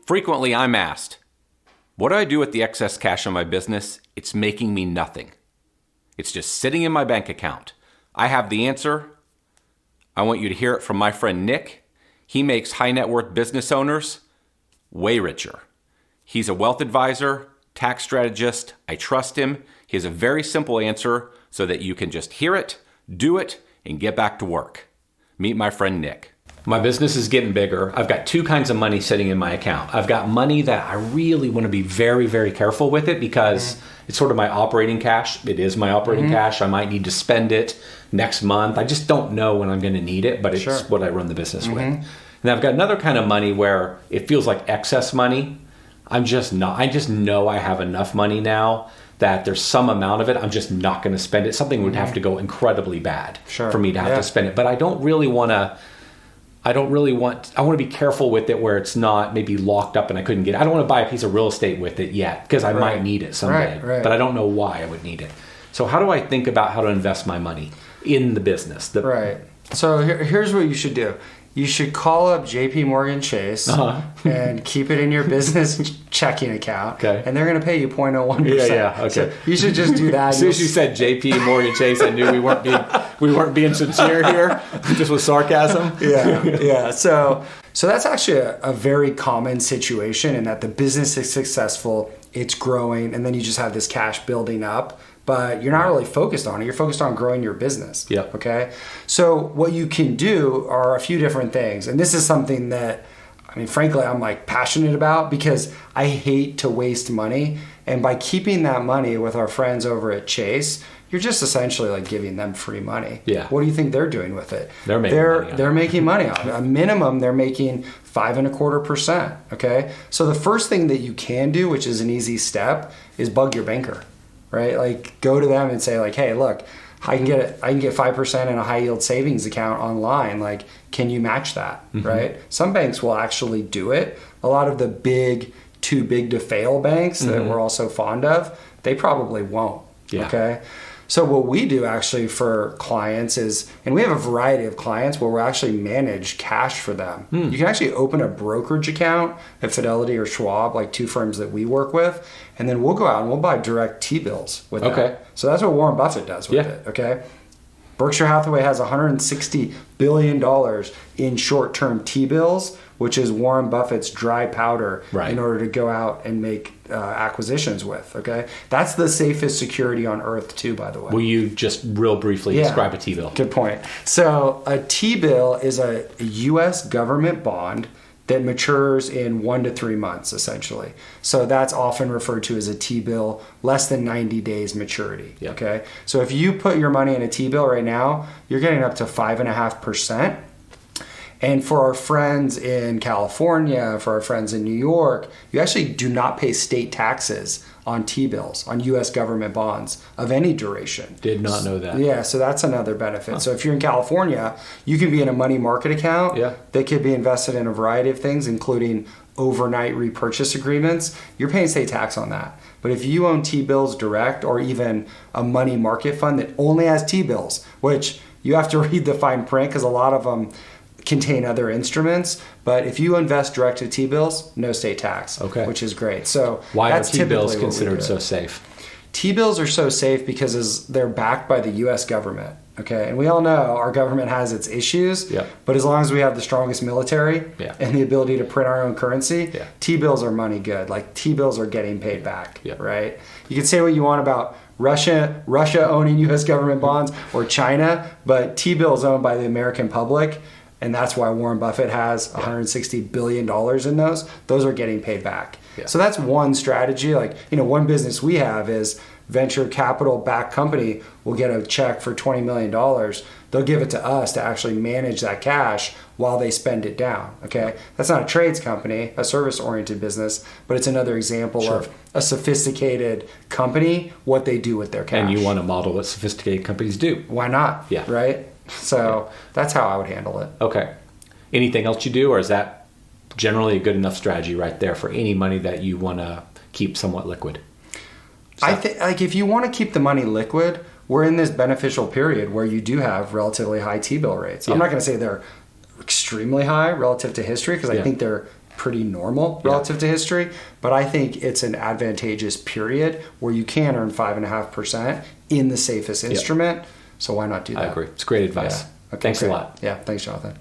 Frequently, I'm asked, what do I do with the excess cash in my business? It's making me nothing. It's just sitting in my bank account. I have the answer. I want you to hear it from my friend Nick. He makes high net worth business owners way richer. He's a wealth advisor, tax strategist. I trust him. He has a very simple answer so that you can just hear it, do it, and get back to work. Meet my friend Nick. My business is getting bigger. I've got two kinds of money sitting in my account. I've got money that I really want to be very, very careful with it because it's sort of my operating cash. It is my operating cash. I might need to spend it next month. I just don't know when I'm going to need it, but it's what I run the business with. And I've got another kind of money where it feels like excess money. I just know I have enough money now that there's some amount of it. I'm just not going to spend it. Something would have to go incredibly bad for me to have to spend it. But I don't really want to. I want to be careful with it where it's not maybe locked up and I couldn't get it. I don't want to buy a piece of real estate with it yet because I might need it someday, but I don't know why I would need it. So how do I think about how to invest my money in the business? So here's what you should do. You should call up JP Morgan Chase and keep it in your business checking account. Okay. And they're going to pay you 0.01%. Yeah. Okay. So you should just do that. As soon as you said JP Morgan Chase, I knew we weren't being sincere here. Just with sarcasm. Yeah. So that's actually a very common situation in that the business is successful, it's growing, and then you just have this cash building up. But you're not really focused on it. You're focused on growing your business. Yep. Okay. So what you can do are a few different things. And this is something that, frankly, I'm passionate about because I hate to waste money. And by keeping that money with our friends over at Chase, you're just essentially giving them free money. Yeah. What do you think they're doing with it? They're making money on it. A minimum, they're making 5.25%. Okay. So the first thing that you can do, which is an easy step, is bug your banker. Right? Go to them and say hey, look, I can get 5% in a high yield savings account online. Can you match that? Right? Some banks will actually do it. A lot of the too big to fail banks that we're also fond of, they probably won't. Yeah. Okay. So what we do actually for clients is, and we have a variety of clients where we actually manage cash for them. You can actually open a brokerage account at Fidelity or Schwab, two firms that we work with, and then we'll go out and we'll buy direct T-bills with them. So that's what Warren Buffett does with it, okay? Berkshire Hathaway has $160 billion in short-term T-bills, which is Warren Buffett's dry powder in order to go out and make acquisitions with, okay? That's the safest security on earth too, by the way. Will you just real briefly describe a T-bill? Good point. So a T-bill is a U.S. government bond that matures in 1 to 3 months, essentially. So that's often referred to as a T-bill, less than 90 days maturity, okay? So if you put your money in a T-bill right now, you're getting up to 5.5%. And for our friends in California, for our friends in New York, you actually do not pay state taxes on T-bills, on U.S. government bonds of any duration. Did not know that. Yeah, so that's another benefit. So if you're in California, you can be in a money market account that could be invested in a variety of things, including overnight repurchase agreements. You're paying state tax on that. But if you own T-bills direct, or even a money market fund that only has T-bills, which you have to read the fine print because a lot of them contain other instruments, but if you invest direct to T-bills, no state tax, which is great. So why are T-bills considered so safe? T-bills are so safe because they're backed by the U.S. government. Okay, and we all know our government has its issues, but as long as we have the strongest military and the ability to print our own currency, T-bills are money good. T-bills are getting paid back, right? You can say what you want about Russia owning U.S. government bonds or China, but T-bills owned by the American public. And that's why Warren Buffett has $160 billion in those. Those are getting paid back. So that's one strategy. One business we have is venture capital backed company will get a check for $20 million. They'll give it to us to actually manage that cash while they spend it down. Okay. That's not a trades company, a service oriented business, but it's another example of a sophisticated company, what they do with their cash. And you want to model what sophisticated companies do. Why not? Yeah. Right? So that's how I would handle it. Okay. Anything else you do, or is that generally a good enough strategy right there for any money that you want to keep somewhat liquid? I think if you want to keep the money liquid, we're in this beneficial period where you do have relatively high T-bill rates. I'm not going to say they're extremely high relative to history because I think they're pretty normal relative to history. But I think it's an advantageous period where you can earn 5.5% in the safest instrument. So why not do that? I agree. It's great advice. Okay, Thanks a lot. Yeah, thanks, Jonathan.